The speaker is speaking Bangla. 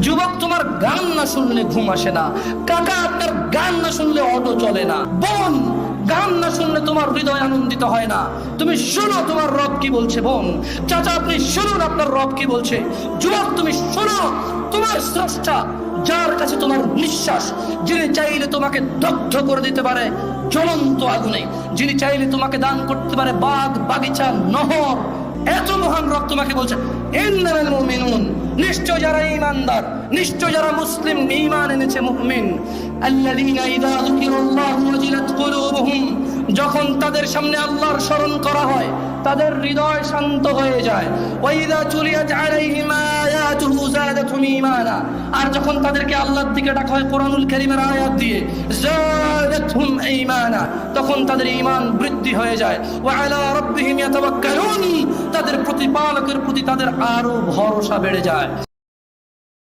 যুবক, তোমার গান না শুনলে ঘুম আসে না। কাকা, আপনার গান না শুনলে অটো চলে না। বোন, গান না শুনলে তোমার হৃদয় আনন্দিত হয় না। তুমি শোনো তোমার রব কি বলছে। বোন, চাচা, আপনি শুনুন আপনার রব কি বলছে। যুবক, তুমি শোনো তোমার স্রষ্টা, যার কাছে তোমার নিঃশ্বাস, যিনি চাইলে তোমাকে দগ্ধ করে দিতে পারে জ্বলন্ত আগুনে, যিনি চাইলে তোমাকে দান করতে পারে বাগ বাগিচা নহর। এত মহান রব তোমাকে বলছে, ইন্নাল মুমিনুন, নিশ্চয় যারা ঈমানদার, নিশ্চয় যারা মুসলিম, ঈমান এনেছে, মুমিন, আল্লাযীনা ইযা যুকিরাল্লাহু ওয়াজিলাত কুলুবুহুম, যখন তাদের সামনে আল্লাহর স্মরণ করা হয় তাদের হৃদয় শান্ত হয়ে যায়। ওয়া ইযা তুলিয়াত আলাইহিম আয়াতুহু যাদাতুহুম ঈমানা, আর যখন তাদেরকে আল্লাহর দিকে ডাকা হয় কোরআনুল কারীমের আয়াত দিয়ে, যাদাতুহুম ঈমানা, তখন তাদের ঈমান বৃদ্ধি হয়ে যায়। ওয়া আলা রাব্বিহিম ইয়াতাওয়াক্কালুন, তাদের প্রতিপালকের প্রতি তাদের আরো ভরসা বেড়ে যায়।